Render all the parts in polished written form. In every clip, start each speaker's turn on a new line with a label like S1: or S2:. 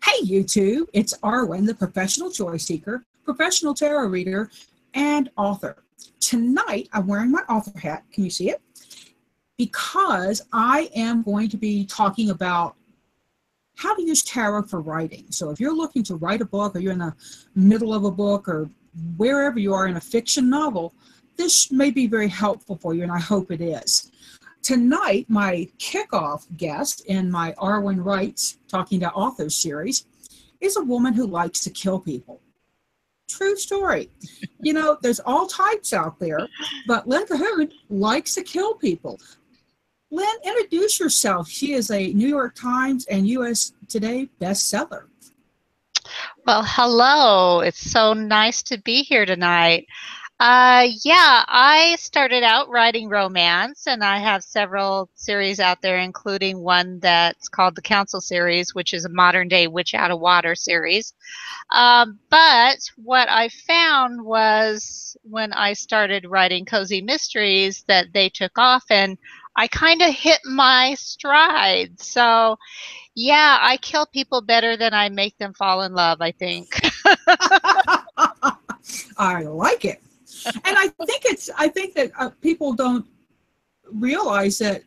S1: Hey YouTube, it's Arwen, the professional joy seeker, professional tarot reader, and author. Tonight, I'm wearing my author hat. Can you see it? Because I am going to be talking about how to use tarot for writing. So if you're looking to write a book, or you're in the middle of a book, or wherever you are in a fiction novel, this may be very helpful for you, and I hope it is. Tonight, my kickoff guest in my ArwenWrites Talking to Authors series is a woman who likes to kill people. True story. You know, there's all types out there, but Lynn Cahoon likes to kill people. Lynn, introduce yourself. She is a New York Times and USA Today bestseller.
S2: Well, hello. It's so nice to be here tonight. Yeah, I started out writing romance, and I have several series out there, including one that's called the Council series, which is a modern-day Witch Out of Water series. But what I found was when I started writing cozy mysteries that they took off, and I kind of hit my stride. So, yeah, I kill people better than I make them fall in love, I think.
S1: I like it. And I think that people don't realize that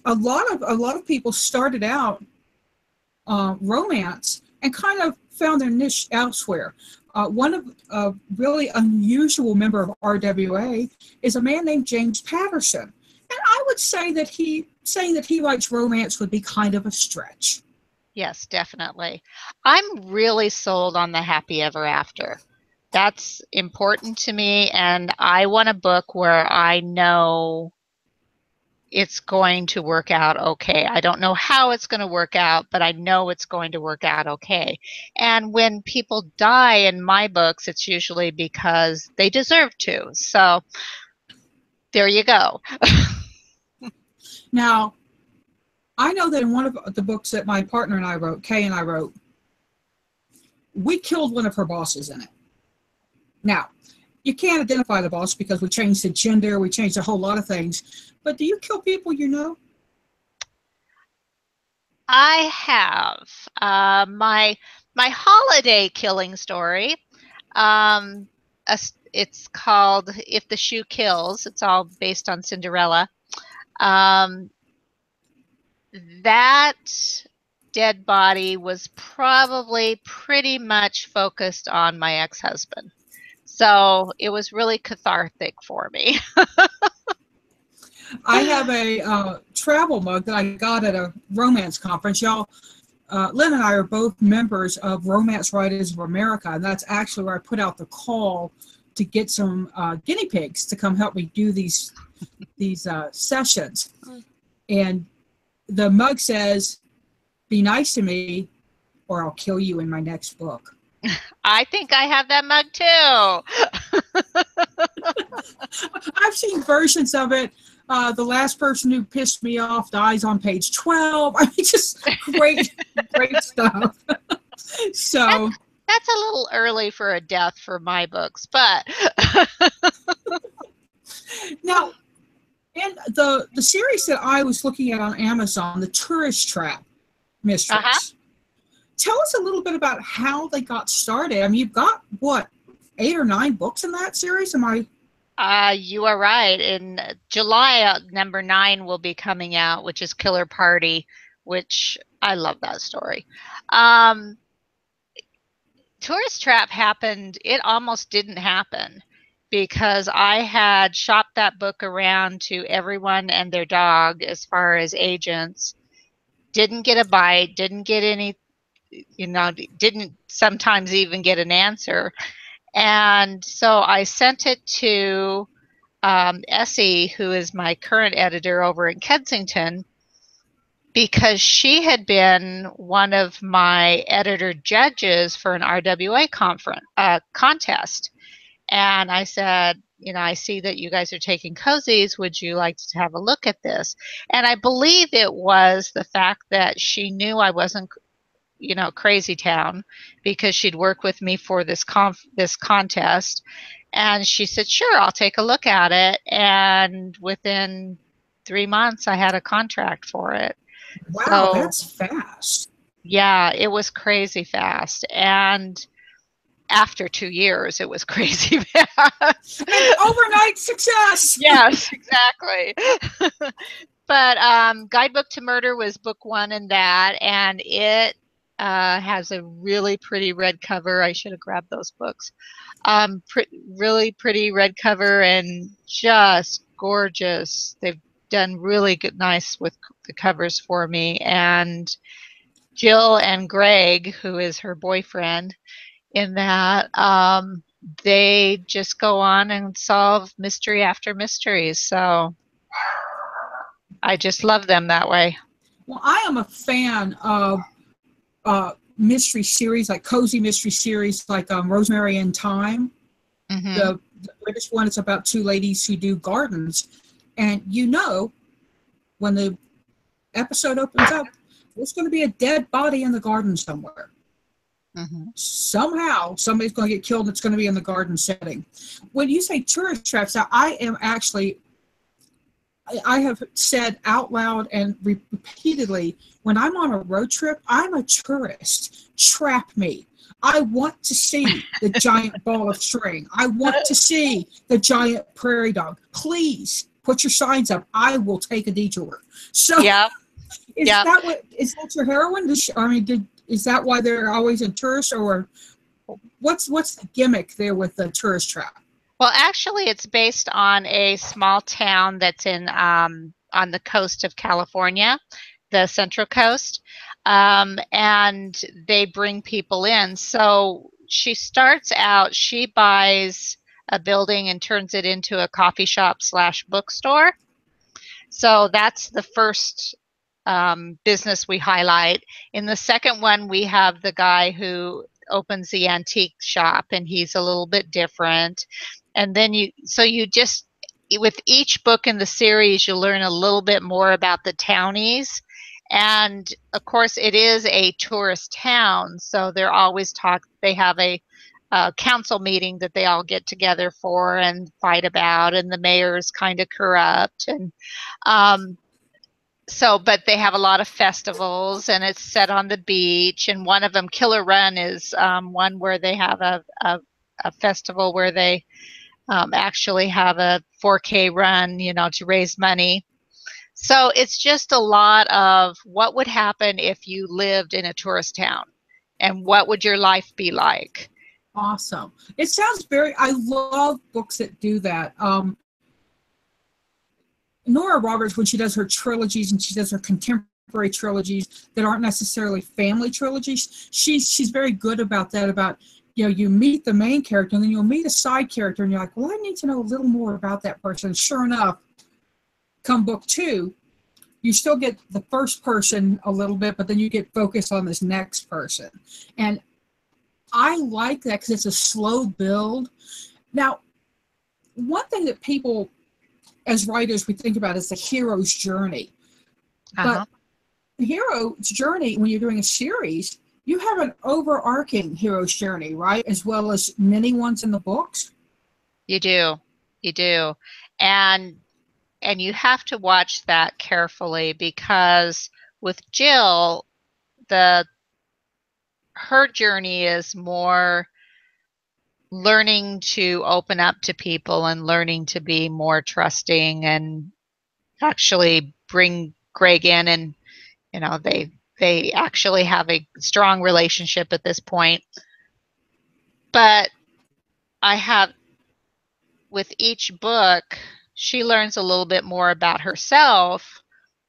S1: a lot of people started out romance and kind of found their niche elsewhere. One of a really unusual member of RWA is a man named James Patterson, and I would say that saying that he writes romance would be kind of a stretch.
S2: Yes, definitely. I'm really sold on the happy ever after. That's important to me, and I want a book where I know it's going to work out okay. I don't know how it's going to work out, but I know it's going to work out okay. And when people die in my books, it's usually because they deserve to. So there you go.
S1: Now, I know that in one of the books that my partner and I wrote, Kay and I wrote, we killed one of her bosses in it. Now, you can't identify the boss because we changed the gender, we changed a whole lot of things. But do you kill people you know?
S2: I have my holiday killing story. Um, it's called If the Shoe Kills. It's all based on Cinderella. That dead body was probably pretty much focused on my ex-husband. So it was really cathartic for me.
S1: I have a travel mug that I got at a romance conference. Y'all, Lynn and I are both members of Romance Writers of America, and that's actually where I put out the call to get some guinea pigs to come help me do these sessions. And the mug says, "Be nice to me, or I'll kill you in my next book."
S2: I think I have that mug too.
S1: I've seen versions of it. The last person who pissed me off dies on page 12. I mean, just great stuff. So
S2: that's a little early for a death for my books, but
S1: now, in the series that I was looking at on Amazon, the Tourist Trap Mysteries. Tell us a little bit about how they got started. I mean, you've got, what, 8 or 9 books in that series? Am I?
S2: You are right. In July, number 9 will be coming out, which is Killer Party, which I love that story. Tourist Trap happened. It almost didn't happen because I had shopped that book around to everyone and their dog as far as agents. Didn't get a bite, didn't get any, didn't sometimes even get an answer. And so I sent it to Essie, who is my current editor over in Kensington, because she had been one of my editor judges for an RWA contest. And I said, I see that you guys are taking cozies. Would you like to have a look at this? And I believe it was the fact that she knew I wasn't crazy town, because she'd worked with me for this contest, and she said, sure, I'll take a look at it. And within 3 months I had a contract for it.
S1: Wow,
S2: So
S1: that's fast.
S2: Yeah, it was crazy fast. And after 2 years, it was crazy fast.
S1: And overnight success.
S2: Yes, exactly. But Guidebook to Murder was book one in that, and it has a really pretty red cover. I should have grabbed those books. Really pretty red cover and just gorgeous. They've done really good, nice with the covers for me. And Jill and Greg, who is her boyfriend in that, they just go on and solve mystery after mystery. So I just love them that way.
S1: Well, I am a fan of mystery series, like cozy mystery series, like Rosemary and Thyme.
S2: Mm-hmm.
S1: The British one is about two ladies who do gardens. And when the episode opens up, there's going to be a dead body in the garden somewhere.
S2: Mm-hmm.
S1: Somehow, somebody's going to get killed and it's going to be in the garden setting. When you say tourist traps, I have said out loud and repeatedly, when I'm on a road trip, I'm a tourist. Trap me. I want to see the giant ball of string. I want to see the giant prairie dog. Please put your signs up. I will take a detour. So,
S2: yeah.
S1: Is that your heroine? Is that why they're always in tourists, or what's the gimmick there with the tourist trap?
S2: Well, actually, it's based on a small town that's in on the coast of California, the Central Coast, and they bring people in. So she starts out, she buys a building and turns it into a coffee shop / bookstore. So that's the first business we highlight. In the second one, we have the guy who opens the antique shop, and he's a little bit different. And then with each book in the series, you learn a little bit more about the townies. And of course, it is a tourist town, so they have a council meeting that they all get together for and fight about, and the mayor's kind of corrupt. And but they have a lot of festivals, and it's set on the beach. And one of them, Killer Run, is one where they have a festival where they actually have a 4K run, to raise money. So it's just a lot of what would happen if you lived in a tourist town, and what would your life be like?
S1: Awesome. It sounds I love books that do that. Nora Roberts, when she does her trilogies and she does her contemporary trilogies that aren't necessarily family trilogies, she's very good about that. About, you meet the main character and then you'll meet a side character and you're like, well, I need to know a little more about that person. Sure enough, come book 2, you still get the first person a little bit, but then you get focused on this next person. And I like that because it's a slow build. Now, one thing that people, as writers, we think about is the hero's journey.
S2: Uh-huh.
S1: But the hero's journey, when you're doing a series, you have an overarching hero's journey, right? As well as many ones in the books.
S2: You do. And you have to watch that carefully, because with Jill, her journey is more learning to open up to people and learning to be more trusting, and actually bring Greg in, and they actually have a strong relationship at this point. But with each book, she learns a little bit more about herself,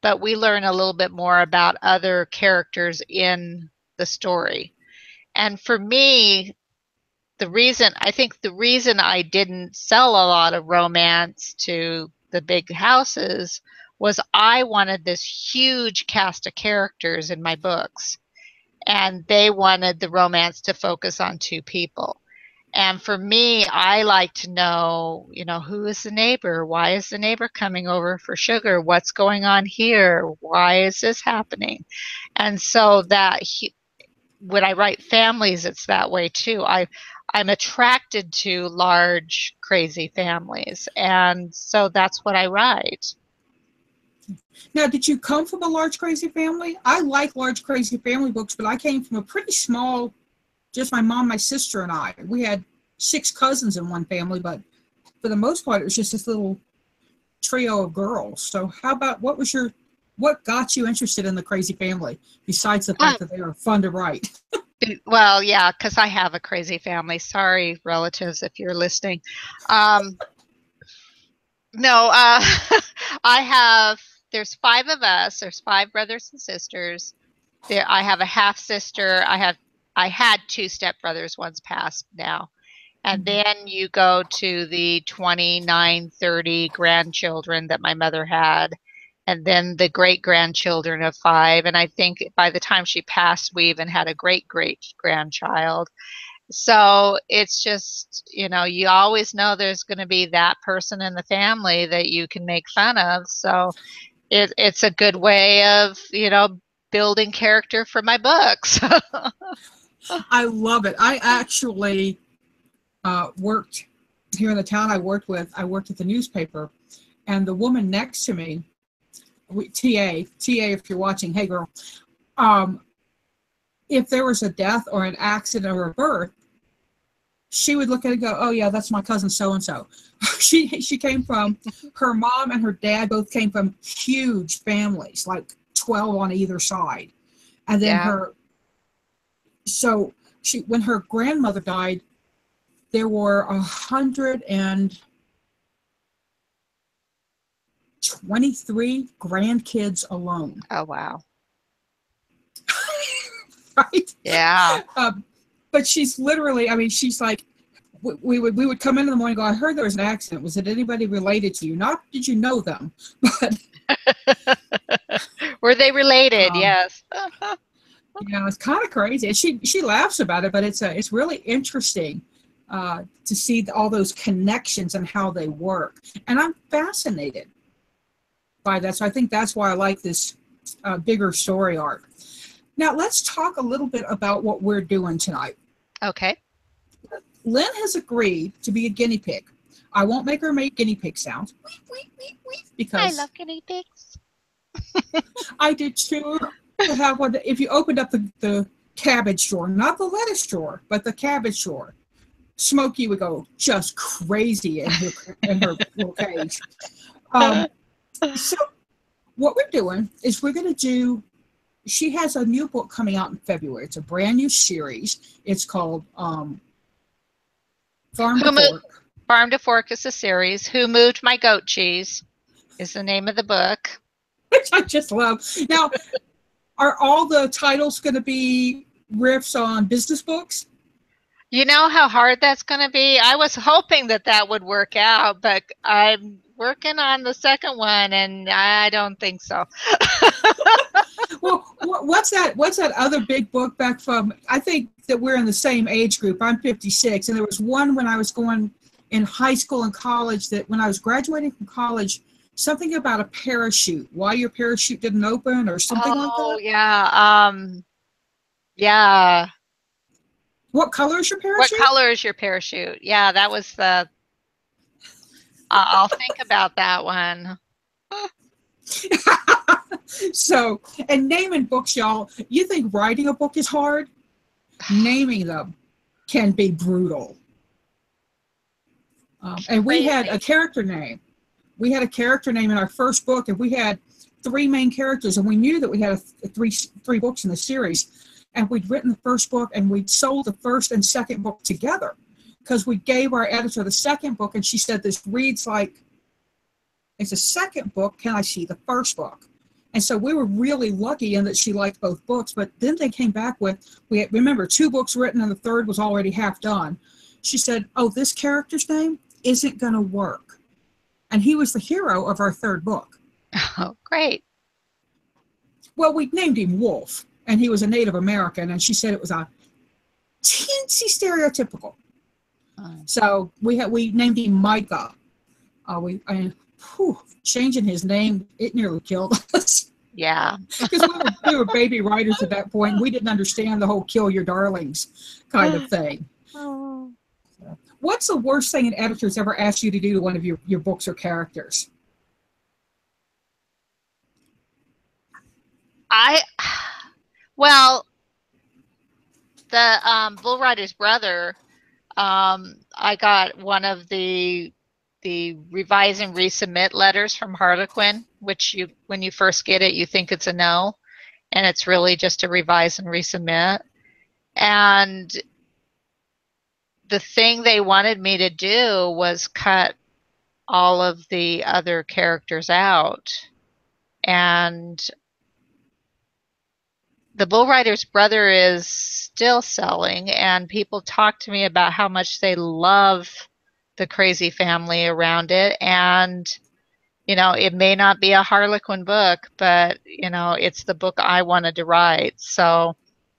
S2: but we learn a little bit more about other characters in the story. And for me, the reason I didn't sell a lot of romance to the big houses was I wanted this huge cast of characters in my books, and they wanted the romance to focus on 2 people. And for me, I like to know, who is the neighbor? Why is the neighbor coming over for sugar? What's going on here? Why is this happening? And so when I write families, it's that way too. I'm attracted to large, crazy families, and so that's what I write.
S1: Now, did you come from a large, crazy family? I like large, crazy family books, but I came from a pretty small, just my mom, my sister, and I. We had 6 cousins in one family, but for the most part, it was just this little trio of girls. So how about, what got you interested in the crazy family, besides the fact that they were fun to write?
S2: Well, yeah, because I have a crazy family. Sorry, relatives, if you're listening. No, there's 5 of us. There's 5 brothers and sisters. I have a half sister. I had 2 stepbrothers, one's passed now. And then you go to the 29, 30 grandchildren that my mother had, and then the great-grandchildren of 5. And I think by the time she passed, we even had a great-great-grandchild. So it's just, you always know there's going to be that person in the family that you can make fun of. So it's a good way of, building character for my books.
S1: I love it. I actually worked here in the town I worked at the newspaper, and the woman next to me, TA, if you're watching, hey girl, if there was a death or an accident or a birth, she would look at it and go, oh yeah, that's my cousin so-and-so. She came from, her mom and her dad both came from huge families, like 12 on either side. And then when her grandmother died, there were 123 grandkids alone.
S2: Oh, wow.
S1: Right?
S2: Yeah.
S1: But she's literally, she's like, we would come in the morning and go, I heard there was an accident. Was it anybody related to you? Not did you know them, but
S2: were they related? Yes.
S1: It's kind of crazy. And she laughs about it, but it's really interesting to see all those connections and how they work. And I'm fascinated by that. So I think that's why I like this bigger story arc. Now, let's talk a little bit about what we're doing tonight.
S2: Okay.
S1: Lynn has agreed to be a guinea pig. I won't make her make guinea pig sounds. Because
S2: I love guinea pigs.
S1: I did too. To have one, if you opened up the cabbage drawer, not the lettuce drawer, but the cabbage drawer, Smokey would go just crazy in her little cage. So what we're doing is we're going to do, she has a new book coming out in February. It's a brand new series. It's called Farm to Fork.
S2: Farm to Fork is a series. Who Moved My Goat Cheese is the name of the book.
S1: Which I just love. Now, are all the titles going to be riffs on business books?
S2: You know how hard that's going to be? I was hoping that would work out, but I'm working on the second one, and I don't think so.
S1: Well, what's that other big book back from? I think that we're in the same age group. I'm 56, and there was one when I was going in high school and college, that when I was graduating from college, something about a parachute, why your parachute didn't open or something like that.
S2: Oh, yeah. Yeah.
S1: What color is your parachute?
S2: What color is your parachute? Yeah, that was the... I'll think about that one.
S1: So, and naming books, y'all, you think writing a book is hard? Naming them can be brutal. And we had a character name. We had a character name in our first book, and we had 3 main characters, and we knew that we had three books in the series. And we'd written the first book, and we'd sold the first and second book together, because we gave our editor the second book, and she said, this reads like it's a second book. Can I see the first book? And so we were really lucky in that she liked both books. But then they came back with, we had, remember, 2 books written, and the third was already half done. She said, oh, this character's name isn't going to work. And he was the hero of our third book.
S2: Oh, great.
S1: Well, we named him Wolf, and he was a Native American, and she said it was a teensy stereotypical. So we named him Micah. Changing his name, it nearly killed us.
S2: Yeah.
S1: Because we were baby writers at that point, and we didn't understand the whole kill your darlings kind of thing.
S2: Oh.
S1: What's the worst thing an editor's ever asked you to do to one of your books or characters?
S2: I, well, the Bull Rider's brother, I got one of the revise and resubmit letters from Harlequin, which when you first get it, you think it's a no, and it's really just a revise and resubmit. And the thing they wanted me to do was cut all of the other characters out. And the Bull Rider's brother is still selling, and people talk to me about how much they love the crazy family around it. And, it may not be a Harlequin book, but, it's the book I wanted to write. So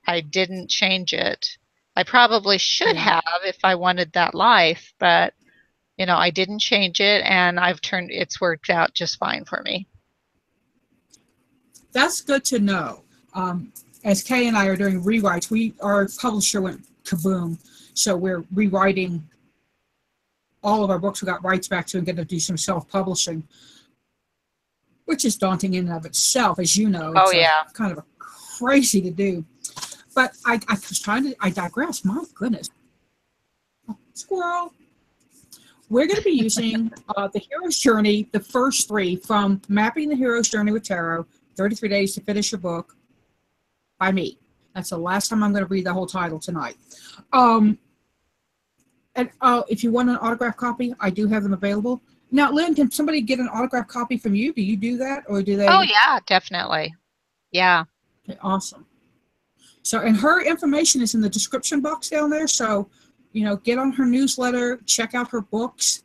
S2: I didn't change it. I probably should have if I wanted that life, but, I didn't change it, and it's worked out just fine for me.
S1: That's good to know. As Kay and I are doing rewrites, our publisher went kaboom, so we're rewriting all of our books we got rights back to and going to do some self-publishing, which is daunting in and of itself, as you know. It's kind of crazy to do. But I digress. My goodness. Oh, squirrel. We're going to be using the Hero's Journey, the first 3, from Mapping the Hero's Journey with Tarot, 33 Days to Finish Your Book, by me. That's the last time I'm going to read the whole title tonight. And if you want an autographed copy, I do have them available. Now, Lynn, can somebody get an autographed copy from you? Do you do that, or do they?
S2: Oh, yeah, definitely. Yeah.
S1: Okay, awesome. So, and her information is in the description box down there. So, get on her newsletter, check out her books,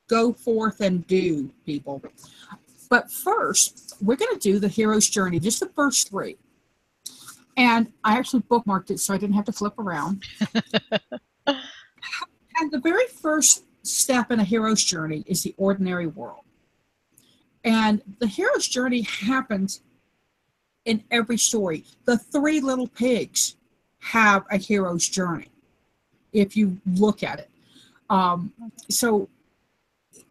S1: go forth and do, people. But first, we're going to do the Hero's Journey, just the first 3. And I actually bookmarked it so I didn't have to flip around. And the very first step in a hero's journey is the ordinary world. And the hero's journey happens in every story. The 3 Little Pigs have a hero's journey, if you look at it. So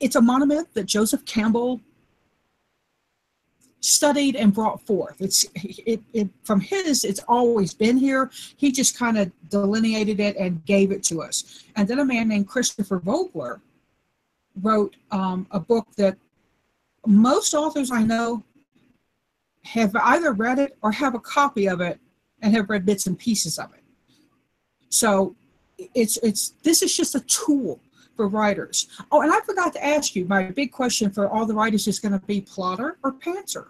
S1: it's a monomyth that Joseph Campbell studied and brought forth. It's always been here. He just kind of delineated it and gave it to us. And then a man named Christopher Vogler wrote a book that most authors I know have either read it or have a copy of it and have read bits and pieces of it. So this is just a tool for writers. Oh, and I forgot to ask you, my big question for all the writers is going to be plotter or pantser?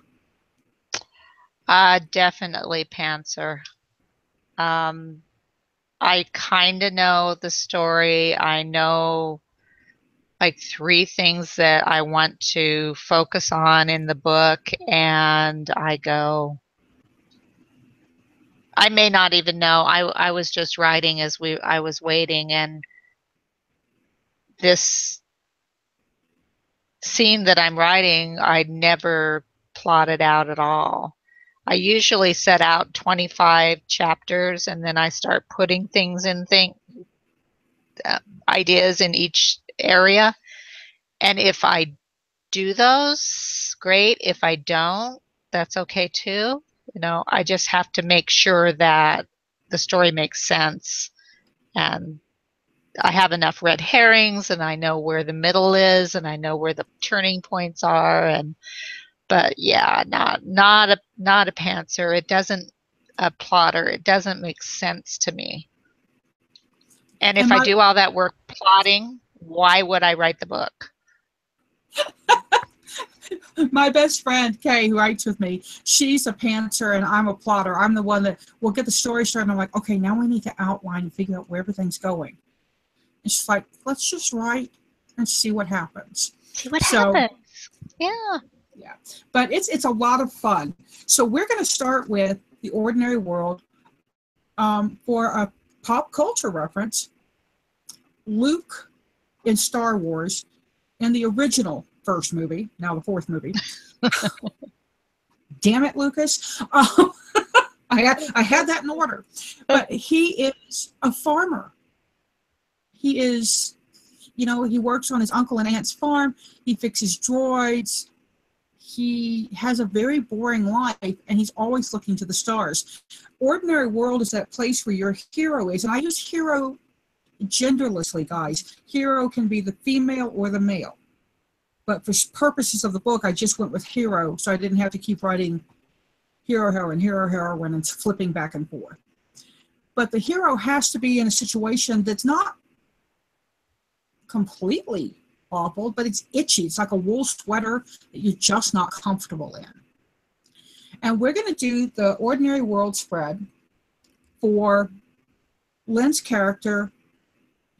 S2: Definitely pantser. I kind of know the story. I know like 3 things that I want to focus on in the book, and I may not even know. I was just writing as I was waiting, and this scene that I'm writing, I never plotted out at all. I usually set out 25 chapters, and then I start putting things in ideas in each area. And if I do those, great. If I don't, that's okay too. I just have to make sure that the story makes sense, and I have enough red herrings, and I know where the middle is, and I know where the turning points are. But yeah, not a pantser. It doesn't a plotter. It doesn't make sense to me. And if I do all that work plotting, why would I write the book?
S1: My best friend, Kay, who writes with me, she's a pantser and I'm a plotter. I'm the one that will get the story started. And I'm like, okay, now we need to outline and figure out where everything's going. And she's like, let's just write and see what happens.
S2: See what happens. Yeah.
S1: Yeah. But it's a lot of fun. So we're going to start with The Ordinary World. For a pop culture reference, Luke in Star Wars, in the original first movie, now the 4th movie. Damn it, Lucas. I had that in order. But he is a farmer. He is, he works on his uncle and aunt's farm. He fixes droids. he has a very boring life, and he's always looking to the stars. Ordinary world is that place where your hero is, and I use hero genderlessly, guys. Hero can be the female or the male. But for purposes of the book, I just went with hero, so I didn't have to keep writing hero, heroine, and flipping back and forth. But the hero has to be in a situation that's not completely awful, but it's itchy. It's like a wool sweater that you're just not comfortable in. And we're going to do the ordinary world spread for Lynn's character,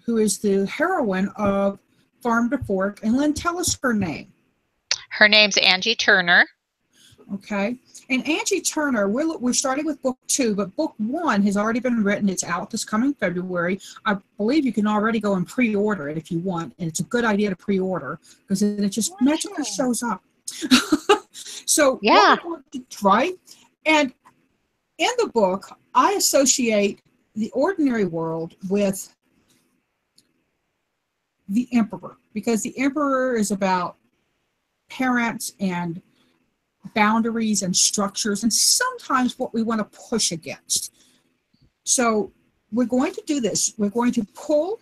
S1: who is the heroine of Farm to Fork. And Lynn, tell us her name.
S2: Her name's Angie Turner.
S1: Okay. And Angie Turner, we're starting with book 2, but book 1 has already been written. It's out this coming February. I believe you can already go and pre-order it if you want. And it's a good idea to pre-order because then it just magically shows up. So,
S2: yeah.
S1: Right? And in the book, I associate the ordinary world with the emperor, because the emperor is about parents and boundaries and structures, and sometimes what we want to push against. So we're going to do this. We're going to pull,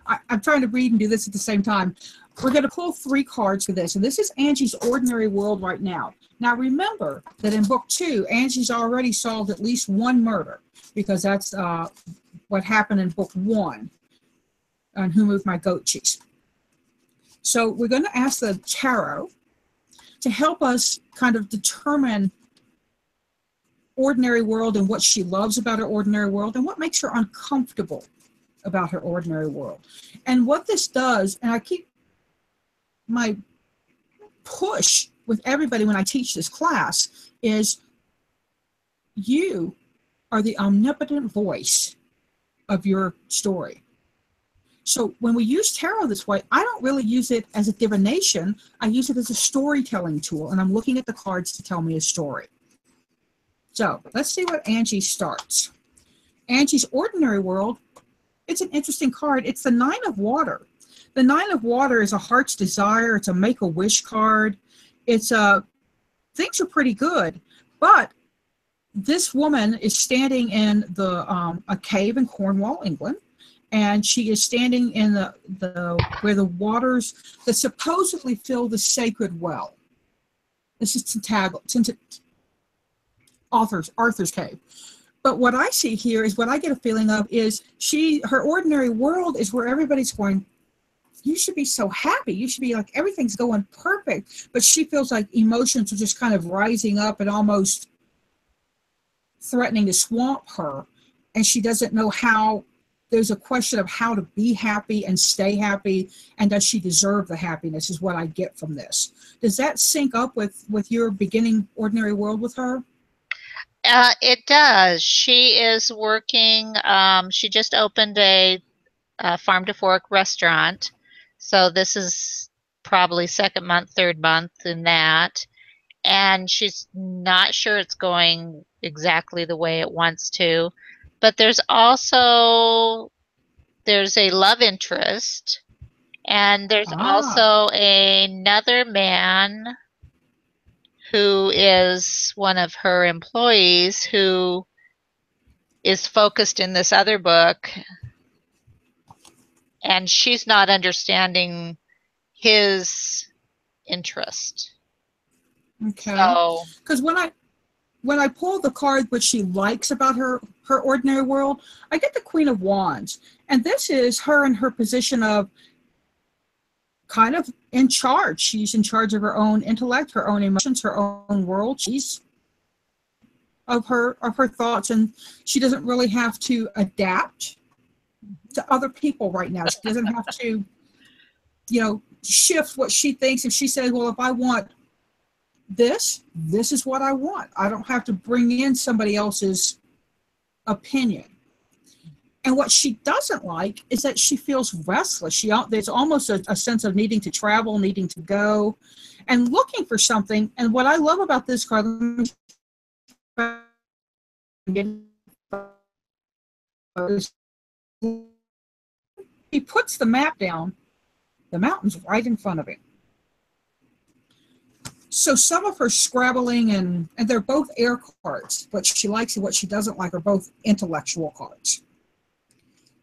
S1: I'm trying to read and do this at the same time. We're going to pull 3 cards for this, and this is Angie's ordinary world right now. Now remember that in book 2, Angie's already solved at least 1 murder, because that's what happened in book 1 on Who Moved My Goat Cheese. So we're going to ask the tarot to help us kind of determine ordinary world and what she loves about her ordinary world and what makes her uncomfortable about her ordinary world. And what this does, and I keep my push with everybody when I teach this class, is you are the omnipotent voice of your story. So when we use tarot this way, I don't really use it as a divination. I use it as a storytelling tool, and I'm looking at the cards to tell me a story. So let's see what Angie starts. Angie's ordinary world, it's an interesting card. It's the 9 of Water. The 9 of Water is a heart's desire. It's a make-a-wish card. It's things are pretty good, but this woman is standing in a cave in Cornwall, England. And she is standing in where the waters that supposedly fill the sacred well. This is Arthur's cave. But what I see here is what I get a feeling of is her ordinary world is where everybody's going, you should be so happy. You should be like, everything's going perfect. But she feels like emotions are just kind of rising up and almost threatening to swamp her. And she doesn't know how. There's a question of how to be happy and stay happy, and does she deserve the happiness, is what I get from this. Does that sync up with your beginning ordinary world with her?
S2: It does. She is working, she just opened a Farm to Fork restaurant, so this is probably 2nd month, 3rd month in that, and she's not sure it's going exactly the way it wants to. But there's a love interest, and there's also another man who is one of her employees who is focused in this other book, and she's not understanding his interest.
S1: Okay. Because when I pull the card which she likes about her ordinary world, I get the Queen of Wands. And this is her in her position of kind of in charge. She's in charge of her own intellect, her own emotions, her own world. She's of her thoughts, and she doesn't really have to adapt to other people right now. She doesn't have to, shift what she thinks. If she says, well, if I want this is what I want. I don't have to bring in somebody else's opinion. And what she doesn't like is that she feels restless. There's almost a sense of needing to travel, needing to go, and looking for something. And what I love about this card, he puts the map down, the mountain's right in front of him. So some of her scrabbling, and they're both air cards. What she likes and what she doesn't like are both intellectual cards.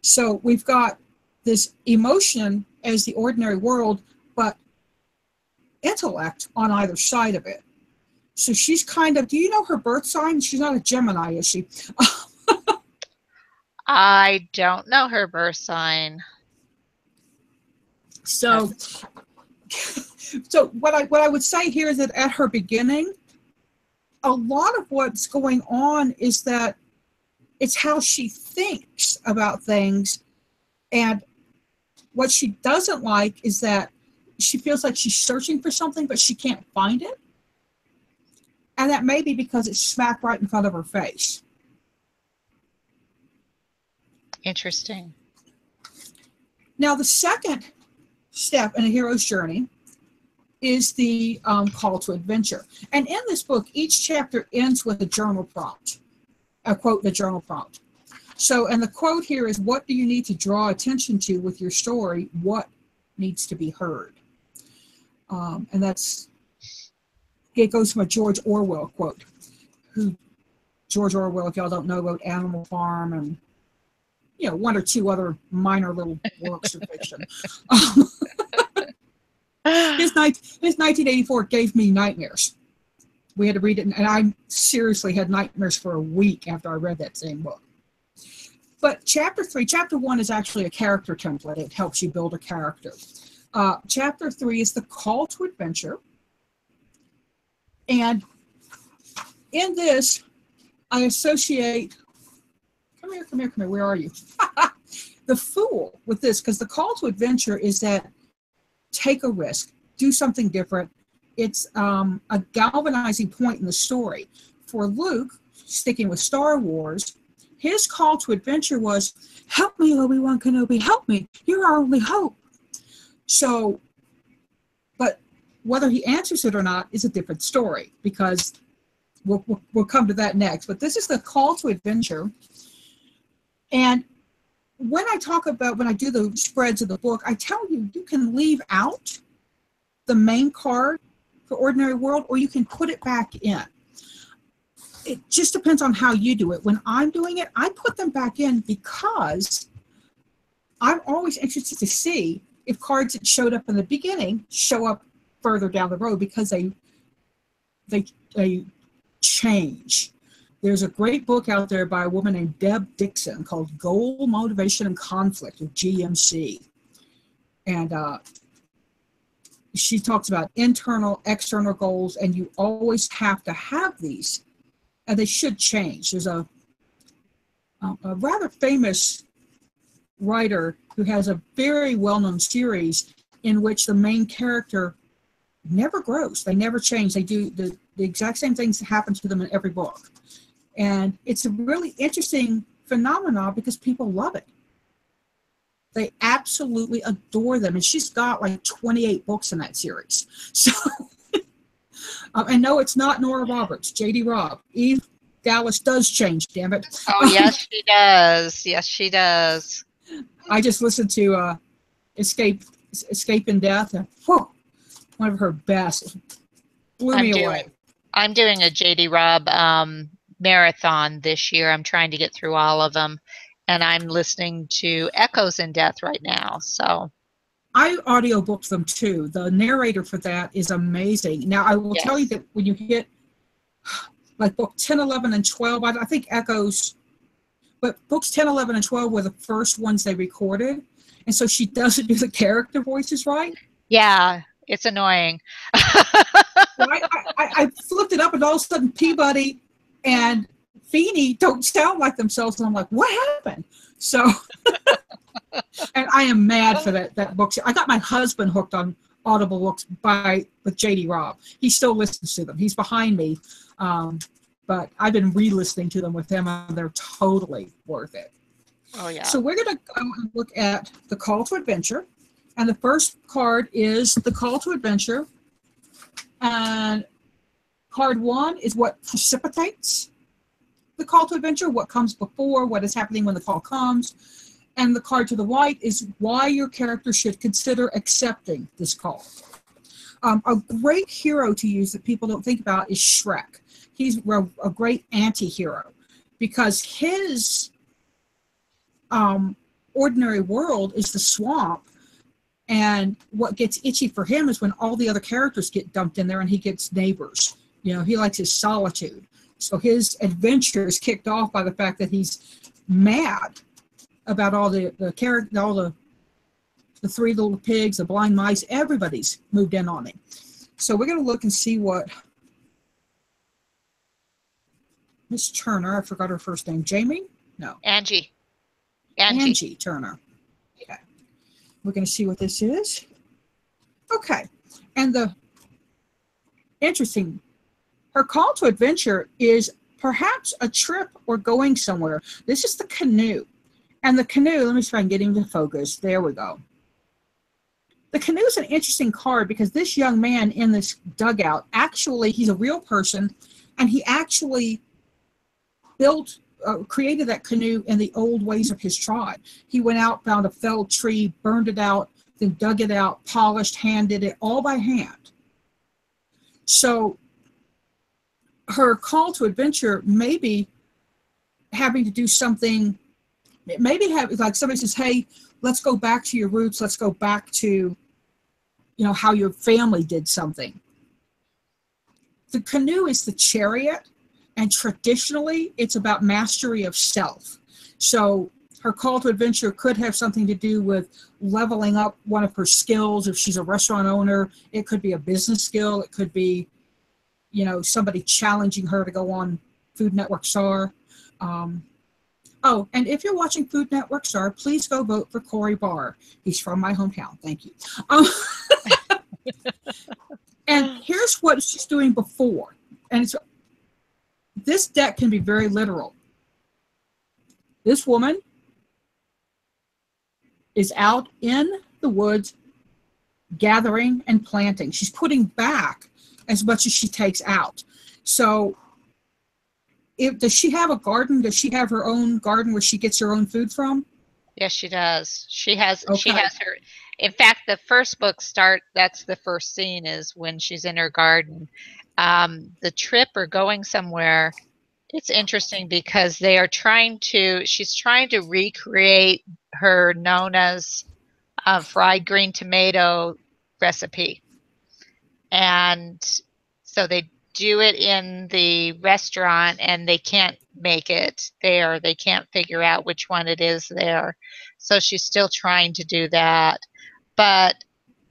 S1: So we've got this emotion as the ordinary world, but intellect on either side of it. So she's kind of, do you know her birth sign? She's not a Gemini, is she?
S2: I don't know her birth sign.
S1: So, so what I would say here is that at her beginning, a lot of what's going on is that it's how she thinks about things, and what she doesn't like is that she feels like she's searching for something, but she can't find it. And that may be because it's smack right in front of her face.
S2: Interesting.
S1: Now, the second step in a hero's journey is the call to adventure. And in this book, each chapter ends with a journal prompt, a quote, the journal prompt. So, and the quote here is, what do you need to draw attention to with your story? What needs to be heard? And that's, it goes from a George Orwell quote, who George Orwell, if y'all don't know, wrote Animal Farm and, you know, one or two other minor little works of fiction. His 1984 gave me nightmares. We had to read it, and I seriously had nightmares for a week after I read that same book. But chapter 1 is actually a character template. It helps you build a character. Chapter 3 is the call to adventure. And in this, I associate, come here, where are you? The Fool with this, because the call to adventure is that take a risk, do something different. It's a galvanizing point in the story. For Luke, sticking with Star Wars, his call to adventure was, help me, Obi-Wan Kenobi, help me. You're our only hope. So, but whether he answers it or not is a different story, because we'll come to that next. But this is the call to adventure. And when I do the spreads of the book, I tell you, you can leave out the main card for Ordinary World, or you can put it back in. It just depends on how you do it. When I'm doing it, I put them back in because I'm always interested to see if cards that showed up in the beginning show up further down the road, because they change. There's a great book out there by a woman named Deb Dixon called Goal, Motivation, and Conflict with GMC. And she talks about internal, external goals, and you always have to have these, and they should change. There's a rather famous writer who has a very well-known series in which the main character never grows. They never change. They do the exact same things that happen to them in every book. And it's a really interesting phenomenon because people love it. They absolutely adore them. And she's got like 28 books in that series. So, and no, it's not Nora Roberts, J.D. Robb. Eve Dallas does change, damn it.
S2: Oh, yes, she does. Yes, she does.
S1: I just listened to Escape in Death. And, whew, one of her best. Blew me away.
S2: I'm doing a J.D. Robb marathon this year. I'm trying to get through all of them, and I'm listening to Echoes in Death right now. So
S1: I audiobooked them too. The narrator for that is amazing. Now, I will tell you that when you hit like book 10, 11, and 12, I think Echoes, but books 10, 11, and 12 were the first ones they recorded. And so she doesn't do the character voices right.
S2: Yeah, it's annoying.
S1: So I flipped it up, and all of a sudden Peabody and Feeney don't sound like themselves. And I'm like, what happened? So, and I am mad for that book. I got my husband hooked on Audible books with J.D. Robb. He still listens to them. He's behind me. But I've been re-listening to them with him, and they're totally worth it.
S2: Oh, yeah.
S1: So we're going to go and look at the call to adventure. And the first card is the call to adventure. And card 1 is what precipitates the call to adventure, what comes before, what is happening when the call comes. And the card to the right is why your character should consider accepting this call. A great hero to use that people don't think about is Shrek. He's a great anti-hero because his ordinary world is the swamp, and what gets itchy for him is when all the other characters get dumped in there and he gets neighbors. You know, he likes his solitude. So his adventure is kicked off by the fact that he's mad about all the character, all the three little pigs, the blind mice, everybody's moved in on him. So we're going to look and see what Miss Turner, I forgot her first name, Jamie? No.
S2: Angie
S1: Turner. Okay. We're going to see what this is. Okay. And the interesting, her call to adventure is perhaps a trip or going somewhere. This is the canoe. And the canoe, let me try and get him to focus. There we go. The canoe is an interesting card because this young man in this dugout, actually, he's a real person, and he actually created that canoe in the old ways of his tribe. He went out, found a felled tree, burned it out, then dug it out, polished, hand-did it, all by hand. So her call to adventure may be having to do something, maybe like somebody says, hey, let's go back to your roots. Let's go back to, you know, how your family did something. The canoe is the chariot, and traditionally it's about mastery of self. So her call to adventure could have something to do with leveling up one of her skills. If she's a restaurant owner, it could be a business skill. It could be, you know, somebody challenging her to go on Food Network Star. Oh, and if you're watching Food Network Star, please go vote for Corey Barr. He's from my hometown. Thank you. And here's what she's doing before. And this deck can be very literal. This woman is out in the woods gathering and planting. She's putting back as much as she takes out. So does she have a garden? Does she have her own garden where she gets her own food from?
S2: Yes, she does. She has
S1: Okay.
S2: her. In fact, the first book that's the first scene is when she's in her garden. The trip or going somewhere, it's interesting because she's trying to recreate her Nona's fried green tomato recipe. And so they do it in the restaurant and they can't make it there. They can't figure out which one it is there. So she's still trying to do that. But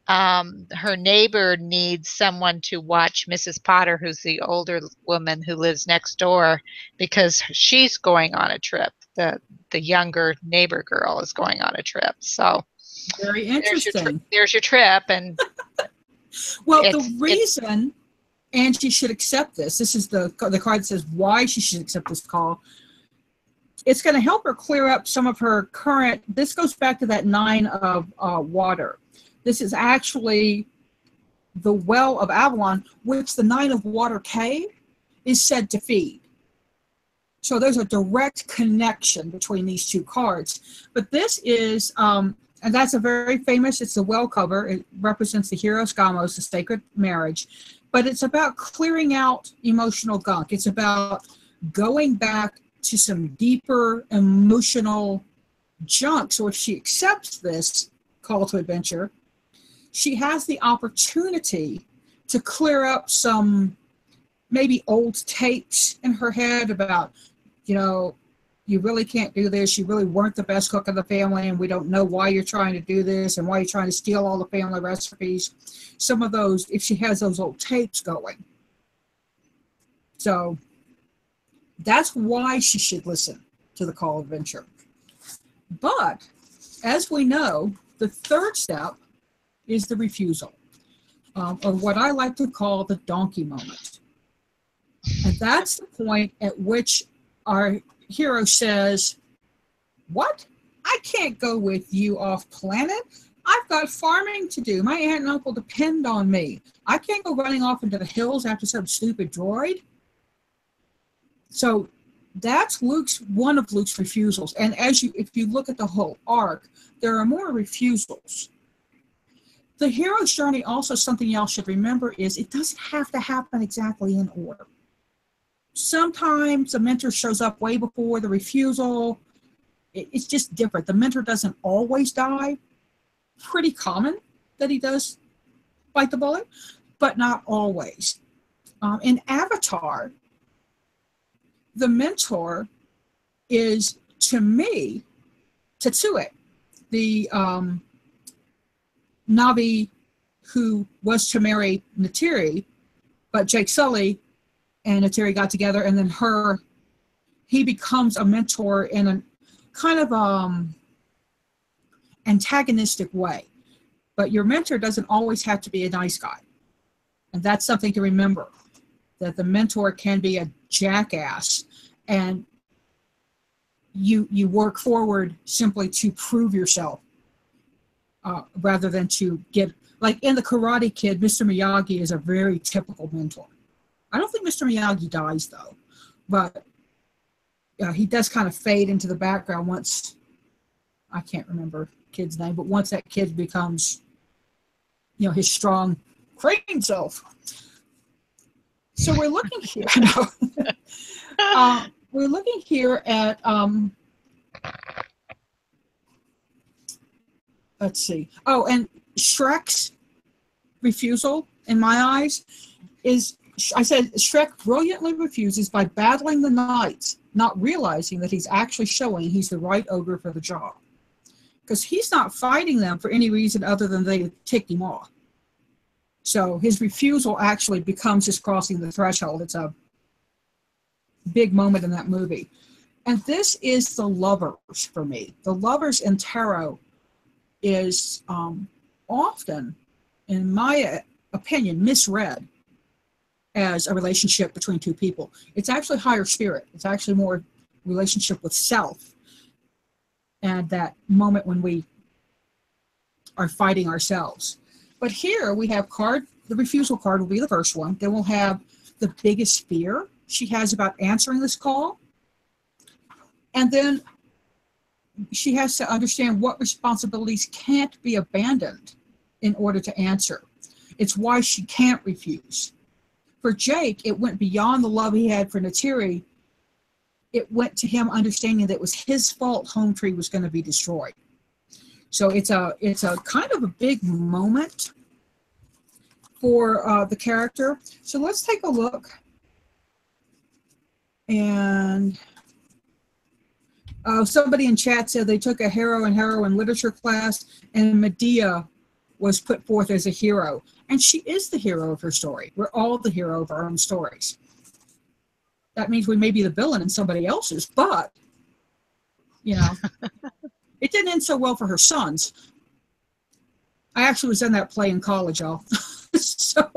S2: her neighbor needs someone to watch Mrs. Potter, who's the older woman who lives next door, because she's going on a trip. The younger neighbor girl is going on a trip. So
S1: very interesting.
S2: There's your trip. And
S1: well, the reason Angie should accept this is the card that says why she should accept this call. It's going to help her clear up some of her current, this goes back to that 9 of water. This is actually the Well of Avalon, which the 9 of water cave is said to feed. So there's a direct connection between these two cards. But this is, and that's a very famous, it's the well cover. It represents the Hieros Gamos, the sacred marriage. But it's about clearing out emotional gunk. It's about going back to some deeper emotional junk. So if she accepts this call to adventure, she has the opportunity to clear up some maybe old tapes in her head about, you know, you really can't do this. You really weren't the best cook of the family, and we don't know why you're trying to do this and why you're trying to steal all the family recipes. Some of those, if she has those old tapes going. So that's why she should listen to the call of adventure. But as we know, the third step is the refusal, or what I like to call the donkey moment. And that's the point at which our hero says, what? I can't go with you off planet. I've got farming to do. My aunt and uncle depend on me. I can't go running off into the hills after some stupid droid. So that's one of Luke's refusals. And if you look at the whole arc, there are more refusals. The hero's journey, also something y'all should remember, is it doesn't have to happen exactly in order. Sometimes the mentor shows up way before the refusal. It's just different. The mentor doesn't always die. Pretty common that he does bite the bullet, but not always. In Avatar, the mentor is, to me, Tetsuo, the Navi who was to marry Neytiri, but Jake Sully and Neytiri got together, and then he becomes a mentor in a kind of antagonistic way. But your mentor doesn't always have to be a nice guy. And that's something to remember, that the mentor can be a jackass, and you work forward simply to prove yourself, rather than to get, like in the Karate Kid, Mr. Miyagi is a very typical mentor. I don't think Mr. Miyagi dies though, but he does kind of fade into the background once, I can't remember kid's name, but once that kid becomes, his strong Crane self. So we're looking here. We're looking here at let's see. Oh, and Shrek's refusal, in my eyes, is, I said, Shrek brilliantly refuses by battling the knights, not realizing that he's actually showing he's the right ogre for the job. Because he's not fighting them for any reason other than they ticked him off. So his refusal actually becomes his crossing the threshold. It's a big moment in that movie. And this is the lovers for me. The lovers in tarot is often, in my opinion, misread as a relationship between two people. It's actually higher spirit. It's actually more relationship with self, and that moment when we are fighting ourselves. But here we have the refusal card will be the first one. Then we'll have the biggest fear she has about answering this call. And then she has to understand what responsibilities can't be abandoned in order to answer. It's why she can't refuse. For Jake, it went beyond the love he had for Neytiri. It went to him understanding that it was his fault Home Tree was going to be destroyed. So it's a kind of a big moment for the character. So let's take a look. And somebody in chat said they took a hero and heroine literature class, and Medea was put forth as a hero. And she is the hero of her story. We're all the hero of our own stories. That means we may be the villain in somebody else's, but, it didn't end so well for her sons. I actually was in that play in college, y'all. So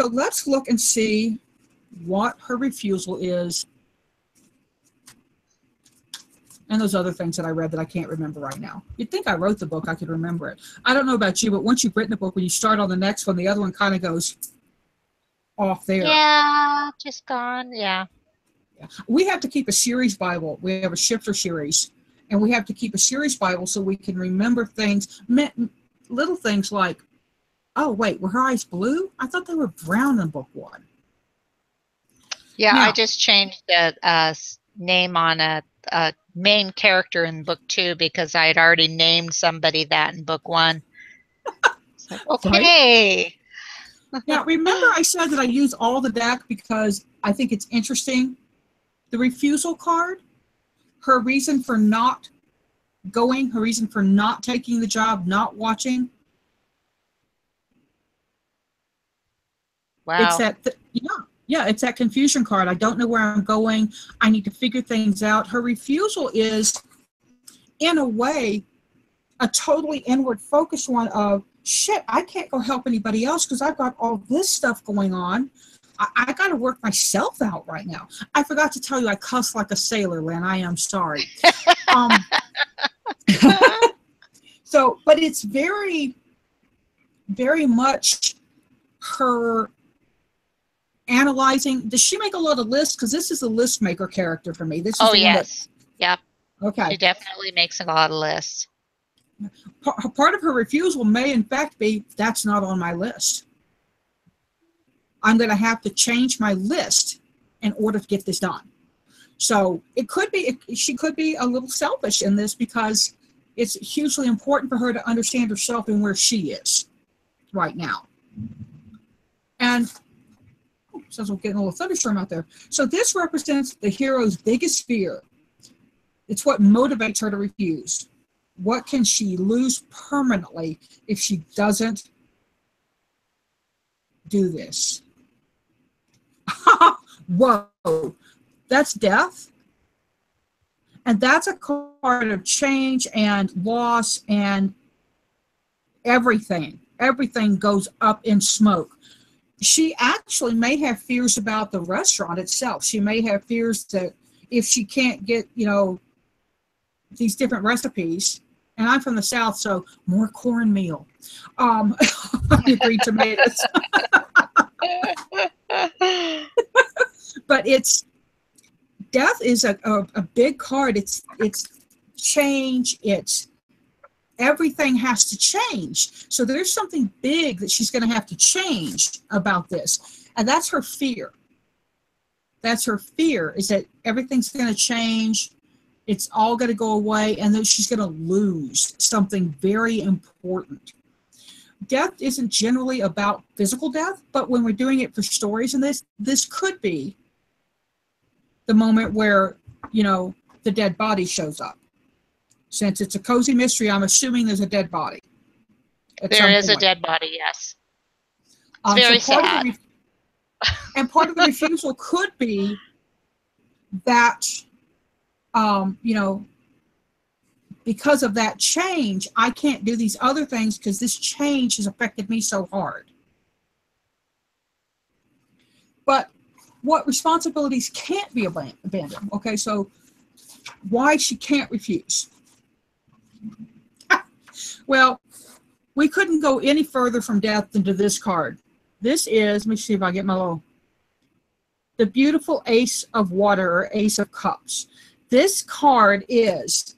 S1: let's look and see what her refusal is, and those other things that I read that I can't remember right now. You'd think I wrote the book, I could remember it. I don't know about you, but once you've written a book, when you start on the next one, the other one kind of goes off there.
S2: Yeah, just gone. Yeah.
S1: We have to keep a series Bible. We have a shifter series, and we have to keep a series Bible so we can remember things, little things like, oh, wait, were her eyes blue? I thought they were brown in book one.
S2: Yeah,
S1: now,
S2: I just changed the name on a main character in book 2 because I had already named somebody that in book 1. It's like, okay.
S1: Right? Now, remember I said that I use all the deck because I think it's interesting. The refusal card, her reason for not going, her reason for not taking the job, not watching.
S2: Wow.
S1: It's that, it's that confusion card. I don't know where I'm going. I need to figure things out. Her refusal is, in a way, a totally inward focused one of, shit, I can't go help anybody else because I've got all this stuff going on. I got to work myself out right now. I forgot to tell you I cuss like a sailor, Lynn. I am sorry. So, but it's very, very much her analyzing. Does she make a lot of lists? Because this is a list maker character for me. This is
S2: yes. Yep.
S1: Okay.
S2: She definitely makes a lot of lists.
S1: Part of her refusal may in fact be, that's not on my list. I'm going to have to change my list in order to get this done. So it could be, she could be a little selfish in this, because it's hugely important for her to understand herself and where she is right now. And says we're getting a little thunderstorm out there. So this represents the hero's biggest fear. It's what motivates her to refuse. What can she lose permanently if she doesn't do this? Whoa, that's death. And that's a card of change and loss, and everything. Everything goes up in smoke. She actually may have fears about the restaurant itself. She may have fears that if she can't get, you know, these different recipes, and I'm from the South, so more cornmeal, green tomatoes. But it's, death is a big card. It's change. It's everything has to change. So there's something big that she's going to have to change about this. And that's her fear. That's her fear, is that everything's going to change. It's all going to go away, and then she's going to lose something very important. Death isn't generally about physical death, but when we're doing it for stories, and this could be the moment where, you know, the dead body shows up. Since it's a cozy mystery, I'm assuming there's a dead body.
S2: There is a dead body, yes. It's very sad.
S1: And part of the refusal could be that, you know, because of that change, I can't do these other things because this change has affected me so hard. But what responsibilities can't be abandoned? Okay, so why she can't refuse? Well, we couldn't go any further from death than to this card. This is, let me see if I get my little, the beautiful Ace of Water, or Ace of Cups. This card is,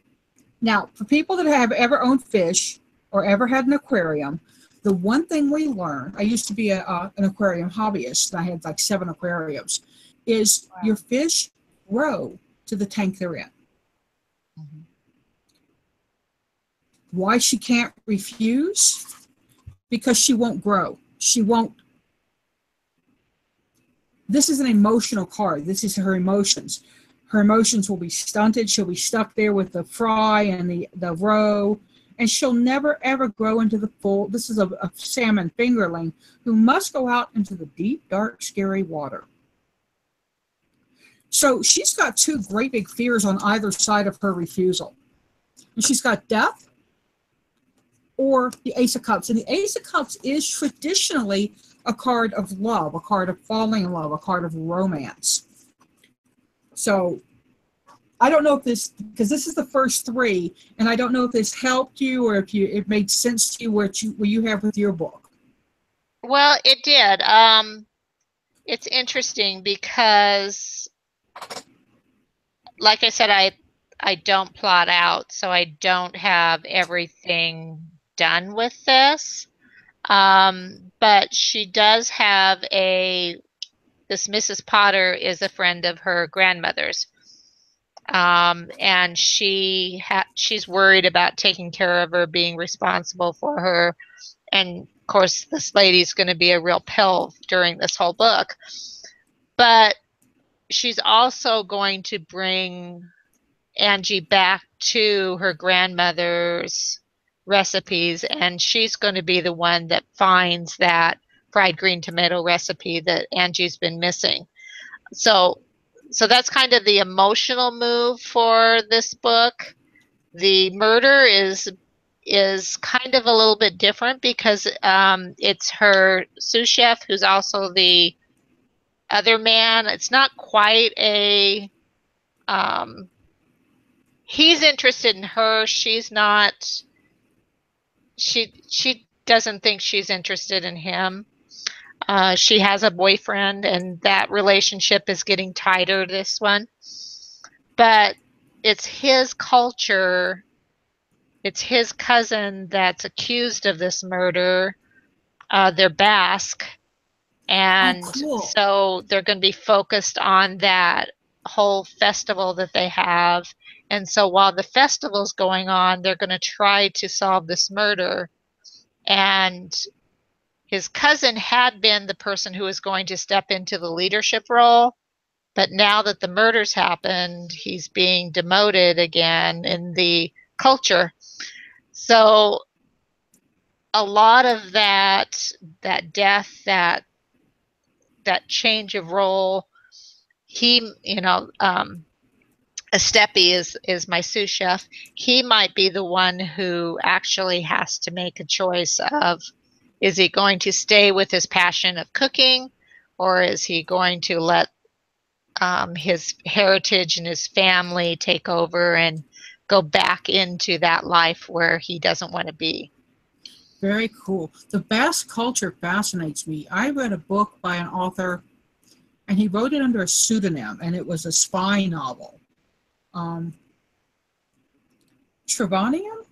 S1: now for people that have ever owned fish or ever had an aquarium, the one thing we learned, I used to be an aquarium hobbyist, and I had like 7 aquariums, is wow, your fish grow to the tank they're in. Mm-hmm. Why she can't refuse? Because she won't grow. She won't. This is an emotional card. This is her emotions. Her emotions will be stunted. She'll be stuck there with the fry and the roe, and she'll never ever grow into the full. This is a salmon fingerling who must go out into the deep, dark, scary water. So she's got 2 great big fears on either side of her refusal. And she's got death or the Ace of Cups. And the Ace of Cups is traditionally a card of love, a card of falling in love, a card of romance. So I don't know if this, because this is the first 3, and I don't know if this helped you or if it made sense to you what you have with your book.
S2: Well, it did. It's interesting because, like I said, I don't plot out, so I don't have everything done with this. But she does have this Mrs. Potter is a friend of her grandmother's. And she's worried about taking care of her, being responsible for her. And of course, this lady's going to be a real pill during this whole book. But she's also going to bring Angie back to her grandmother's recipes, and she's going to be the one that finds that fried green tomato recipe that Angie's been missing. So that's kind of the emotional move for this book. The murder is kind of a little bit different because it's her sous chef who's also the other man. It's not quite a he's interested in her. She's not. She doesn't think she's interested in him. She has a boyfriend, and that relationship is getting tighter, this one. But it's his culture. it's his cousin that's accused of this murder. They're Basque, and
S1: cool.
S2: so they're going to be focused on that whole festival that they have. And so while the festival's going on, they're going to try to solve this murder. And his cousin had been the person who was going to step into the leadership role, but now that the murders happened, he's being demoted again in the culture. So a lot of that death, that change of role, he, Estepi is my sous chef. He might be the one who actually has to make a choice of, is he going to stay with his passion of cooking, or is he going to let his heritage and his family take over and go back into that life where he doesn't want to be?
S1: Very cool. The Basque culture fascinates me. I read a book by an author, and he wrote it under a pseudonym, and it was a spy novel. Trevanian?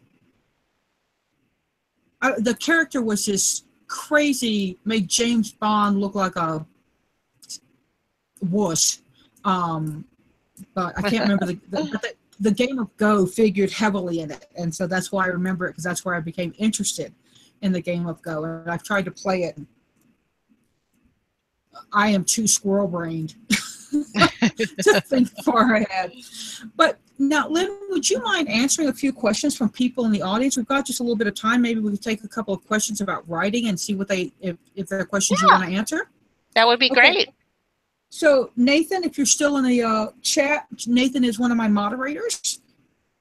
S1: The character was just crazy, made James Bond look like a wuss. But I can't remember the game of Go figured heavily in it, and so that's why I remember it, because that's where I became interested in the game of Go, and I've tried to play it. I am too squirrel-brained to think far ahead. But now, Lynn, would you mind answering a few questions from people in the audience? We've got just a little bit of time. Maybe we could take a couple of questions about writing and see what if there are questions you want to answer.
S2: That would be great.
S1: So Nathan, if you're still in the chat, Nathan is one of my moderators.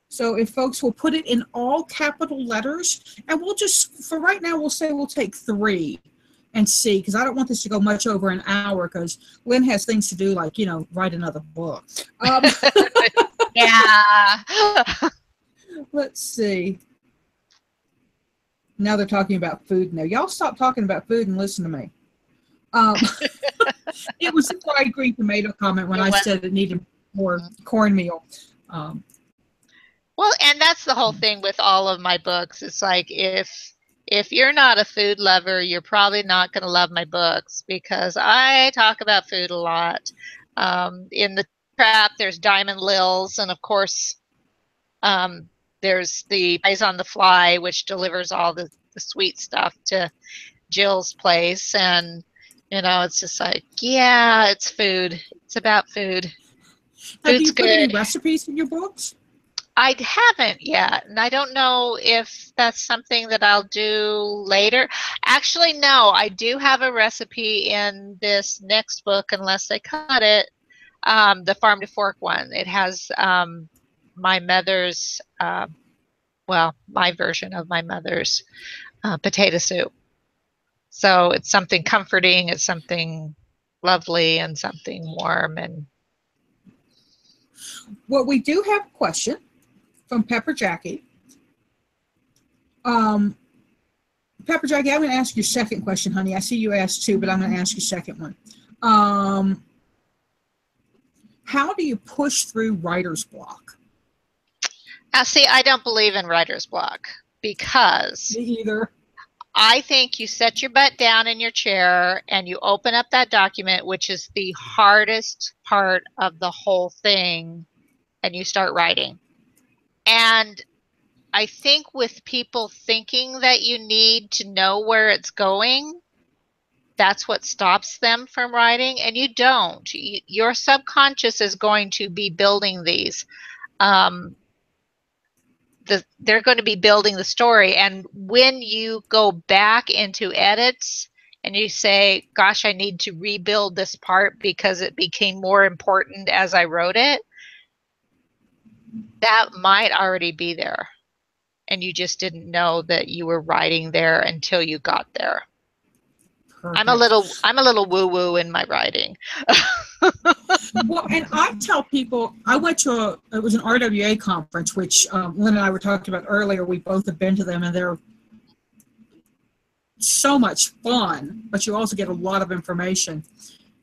S1: So if folks will put it in all capital letters, and we'll just, for right now, we'll say we'll take 3 and see, because I don't want this to go much over an hour, because Lynn has things to do, like, write another book.
S2: Yeah.
S1: Let's see. Now they're talking about food now. Y'all stop talking about food and listen to me. It was a fried green tomato comment when I said it needed more cornmeal.
S2: Well, and that's the whole thing with all of my books. It's like, if you're not a food lover, you're probably not going to love my books, because I talk about food a lot. In the trap, there's Diamond Lils, and of course, there's the Pies on the Fly, which delivers all the sweet stuff to Jill's place. And, it's just like, yeah, it's food. It's about food.
S1: Have you put any recipes in your books?
S2: I haven't yet, and I don't know if that's something that I'll do later. Actually, no, I do have a recipe in this next book, unless they cut it, the Farm to Fork one. It has my mother's, my version of my mother's potato soup. So it's something comforting, it's something lovely, and something warm. And
S1: well, we do have a question from Pepper Jackie. Pepper Jackie, I'm going to ask you a second question, honey. I see you asked 2, but I'm going to ask you a second one. How do you push through writer's block?
S2: See, I don't believe in writer's block, because
S1: Me either.
S2: I think you set your butt down in your chair and you open up that document, which is the hardest part of the whole thing, and you start writing. And I think with people thinking that you need to know where it's going, that's what stops them from writing, and you don't. Your subconscious is going to be building these. They're going to be building the story, and when you go back into edits and you say, gosh, I need to rebuild this part because it became more important as I wrote it, that might already be there, and you just didn't know that you were writing there until you got there. Perfect. I'm a little woo-woo in my writing.
S1: Well, and I tell people, I went to it was an RWA conference, which Lynn and I were talking about earlier. We both have been to them, and they're so much fun, but you also get a lot of information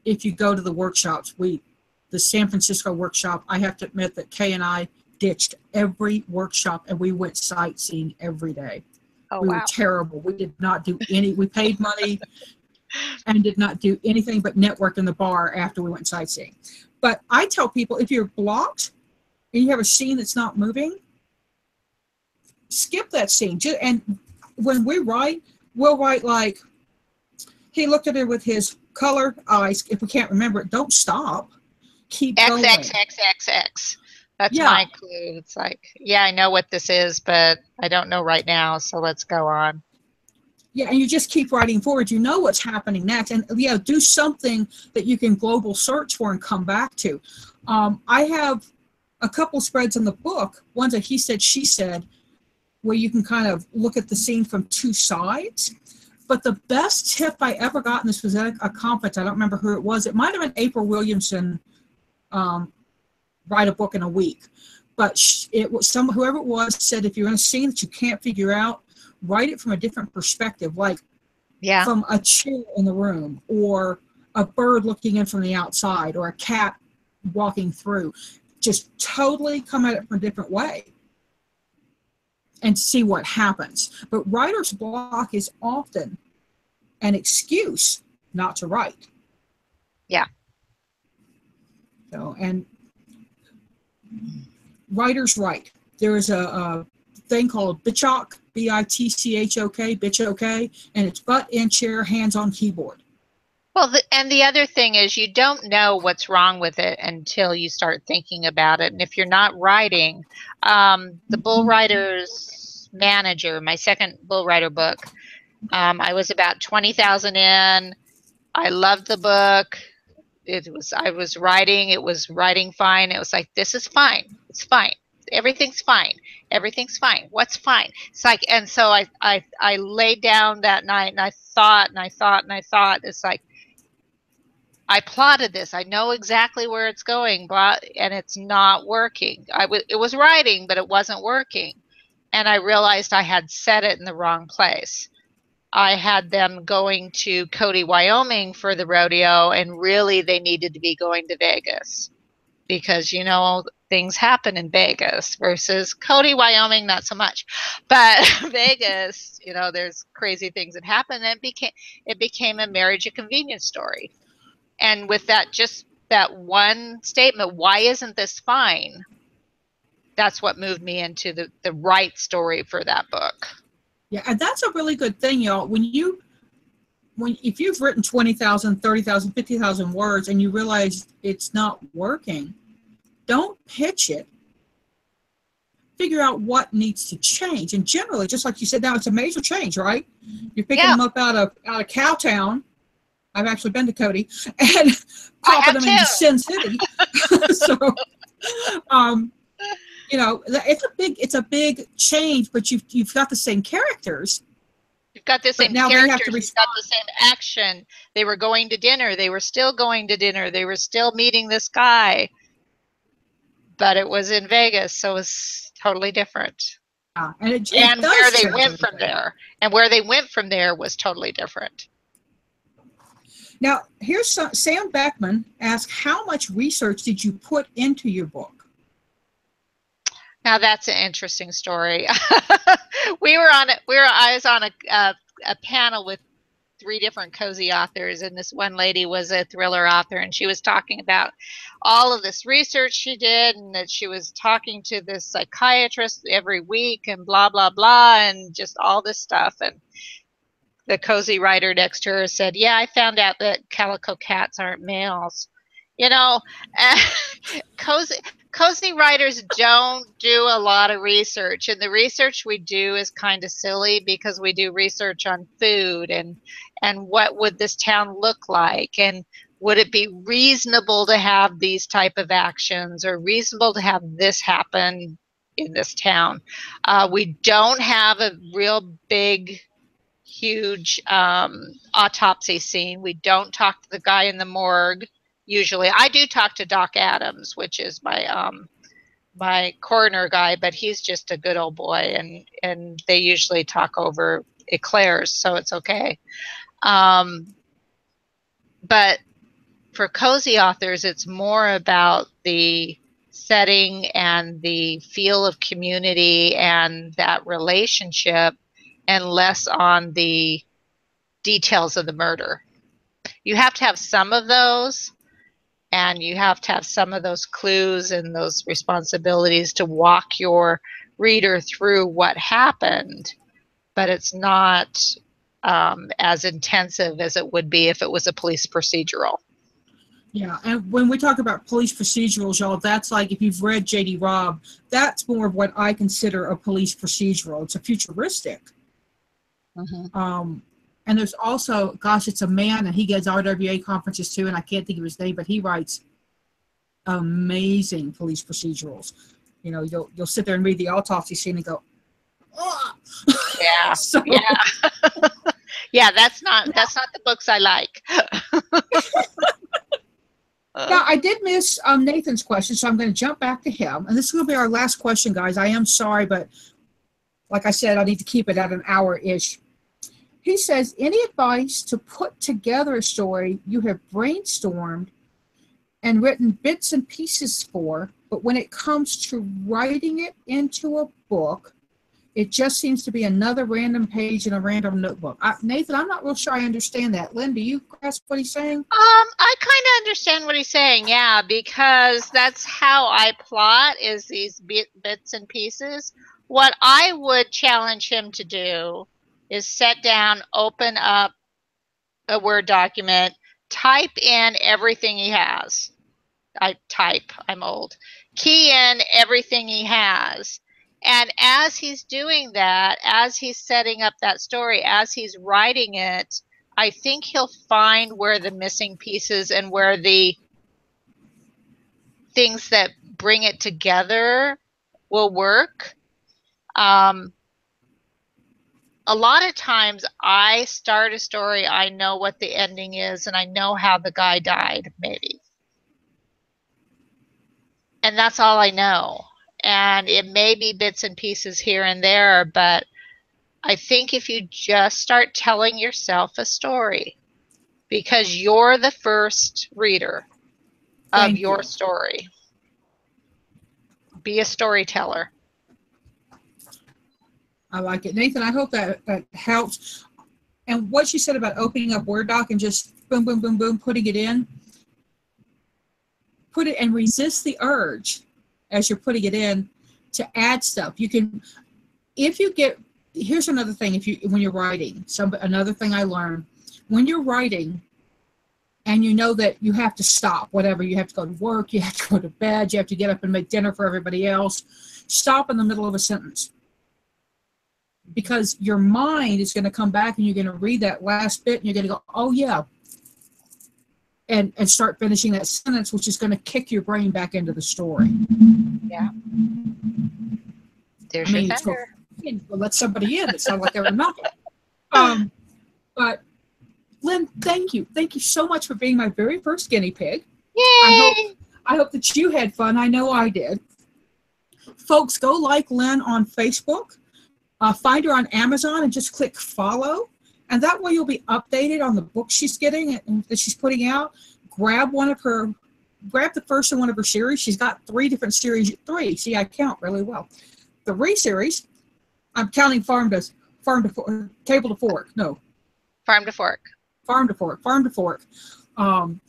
S1: if you go to the workshops. The San Francisco workshop, I have to admit that Kay and I ditched every workshop and we went sightseeing every day.
S2: Oh,
S1: We were
S2: wow.
S1: terrible. We did not do any, we paid money and did not do anything but network in the bar after we went sightseeing. But I tell people, if you're blocked and you have a scene that's not moving, skip that scene. And when we write, we'll write like, he looked at her with his colored eyes. If we can't remember it, don't stop. Keep going.
S2: XXXXX. That's
S1: Yeah.
S2: my clue. It's like, yeah, I know what this is, but I don't know right now, so let's go on.
S1: Yeah, and you just keep writing forward. You know what's happening next. And yeah, do something that you can global search for and come back to. I have a couple spreads in the book. One's a he said, she said, where you can kind of look at the scene from two sides. But the best tip I ever got, and this was at a conference, I don't remember who it was. It might have been April Williamson, write a book in a week. But it was whoever it was said, if you're in a scene that you can't figure out, write it from a different perspective, like from a chair in the room, or a bird looking in from the outside, or a cat walking through. Just totally come at it from a different way and see what happens. But writer's block is often an excuse not to write.
S2: Yeah.
S1: So, and writers write. There is a thing called BITCHOK, B-I-T-C-H-O-K, BITCHOK, and it's butt in chair, hands on keyboard.
S2: Well, and the other thing is you don't know what's wrong with it until you start thinking about it. And if you're not writing, the Bull Writer's Manager, my second Bull Writer book, I was about 20,000 in. I loved the book. I was writing. It was writing fine. It was like, this is fine. It's fine. Everything's fine. Everything's fine. What's fine? It's like, and so I laid down that night and I thought and I thought and I thought. It's like, I plotted this. I know exactly where it's going, but and it's not working. It was writing, but it wasn't working. And I realized I had set it in the wrong place. I had them going to Cody, Wyoming for the rodeo, and really they needed to be going to Vegas because, you know, things happen in Vegas versus Cody, Wyoming, not so much. But Vegas, you know, there's crazy things that happen. And it became a marriage of convenience story. And with that, just that one statement, why isn't this fine? That's what moved me into the right story for that book.
S1: Yeah, and that's a really good thing, y'all. If you've written 20,000, 30,000, 50,000 words and you realize it's not working, don't pitch it. Figure out what needs to change. And generally, just like you said, now it's a major change, right? You're picking them up out of Cowtown. I've actually been to Cody and popping them into Sin City. So, you know, it's a big change, but you've got the same characters.
S2: You've got the same characters. You've got the same action. They were going to dinner. They were still going to dinner. They were still meeting this guy, but it was in Vegas, so it was totally different.
S1: And
S2: where they went from there, and where they went from there was totally different.
S1: Now, here's Sam Beckman asked, how much research did you put into your book?
S2: Now that's an interesting story. I was on a panel with 3 different cozy authors, and this one lady was a thriller author, and she was talking about all of this research she did, and that she was talking to this psychiatrist every week, and blah blah blah, and just all this stuff. And the cozy writer next to her said, yeah, I found out that calico cats aren't males. You know, cozy writers don't do a lot of research, and the research we do is kind of silly because we do research on food and what would this town look like, and would it be reasonable to have these type of actions, or reasonable to have this happen in this town. We don't have a real big, huge autopsy scene. We don't talk to the guy in the morgue. Usually, I do talk to Doc Adams, which is my coroner guy, but he's just a good old boy, and they usually talk over eclairs, so it's okay. But for cozy authors, it's more about the setting and the feel of community and that relationship, and less on the details of the murder. You have to have some of those, and you have to have some of those clues and those responsibilities to walk your reader through what happened, but it's not as intensive as it would be if it was a police procedural.
S1: Yeah, and when we talk about police procedurals, y'all, that's like, if you've read J.D. Robb, that's more of what I consider a police procedural. It's a futuristic. And there's also, gosh, it's a man, and he gets RWA conferences too, and I can't think of his name, but he writes amazing police procedurals. You know, you'll sit there and read the autopsy scene and go, oh.
S2: Yeah.
S1: So,
S2: yeah. Yeah, that's not the books I like.
S1: Now, I did miss Nathan's question, so I'm going to jump back to him. And this is going to be our last question, guys. I am sorry, but like I said, I need to keep it at an hour-ish. He says, any advice to put together a story you have brainstormed and written bits and pieces for, but when it comes to writing it into a book, it just seems to be another random page in a random notebook. Nathan, I'm not real sure I understand that. Lynn, do you grasp what he's saying?
S2: I kind of understand what he's saying, yeah, because that's how I plot, is these bits and pieces. What I would challenge him to do is sit down, open up a Word document, type in everything he has. I'm old. Key in everything he has. And as he's doing that, as he's setting up that story, as he's writing it, I think he'll find where the missing pieces and where the things that bring it together will work. A lot of times I start a story, I know what the ending is, and I know how the guy died, maybe. And that's all I know. And it may be bits and pieces here and there, but I think if you just start telling yourself a story, because you're the first reader of your story, be a storyteller.
S1: I like it. Nathan, I hope that helps. And what you said about opening up Word doc and just boom, boom, boom, boom, putting it in, put it and resist the urge as you're putting it in to add stuff. You can, if you get, here's another thing, when you're writing, another thing I learned, when you're writing and you know that you have to stop, whatever, you have to go to work, you have to go to bed, you have to get up and make dinner for everybody else, stop in the middle of a sentence. Because your mind is going to come back and you're going to read that last bit and you're going to go, oh yeah, and start finishing that sentence, which is going to kick your brain back into the story.
S2: Yeah. There's your thunder.
S1: We'll let somebody in. It sounds like they're knocking. But Lynn, thank you. Thank you so much for being my very first guinea pig.
S2: Yay!
S1: I hope that you had fun. I know I did. Folks, go like Lynn on Facebook. Find her on Amazon and just click follow. And that way you'll be updated on the books she's getting and that she's putting out. Grab the first in one of her series. She's got 3 different series. 3. See, I count really well. 3 series. I'm counting farm to fork, table to fork. No.
S2: Farm to fork.
S1: Farm to fork. Farm to fork. And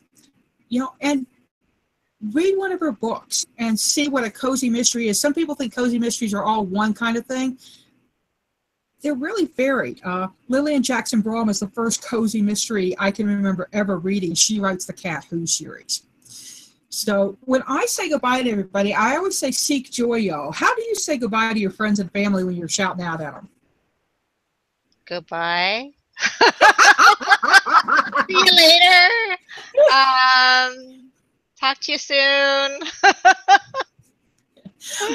S1: read one of her books and see what a cozy mystery is. Some people think cozy mysteries are all one kind of thing. They're really varied. Lillian Jackson Brom is the first cozy mystery I can remember ever reading. She writes the Cat Who series. So when I say goodbye to everybody, I always say seek joy, y'all. How do you say goodbye to your friends and family when you're shouting out at them?
S2: Goodbye. See you later. Talk to you soon.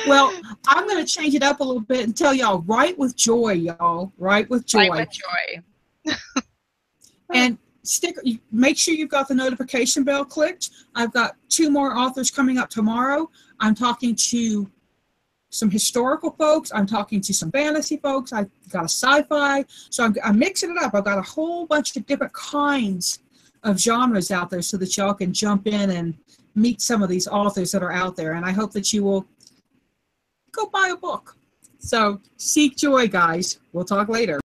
S1: Well, I'm going to change it up a little bit and tell y'all, write with joy, y'all. Write with joy.
S2: Write with joy.
S1: And make sure you've got the notification bell clicked. I've got 2 more authors coming up tomorrow. I'm talking to some historical folks. I'm talking to some fantasy folks. I've got a sci-fi. So I'm mixing it up. I've got a whole bunch of different kinds of genres out there so that y'all can jump in and meet some of these authors that are out there, and I hope that you will go buy a book. So seek joy, guys. We'll talk later.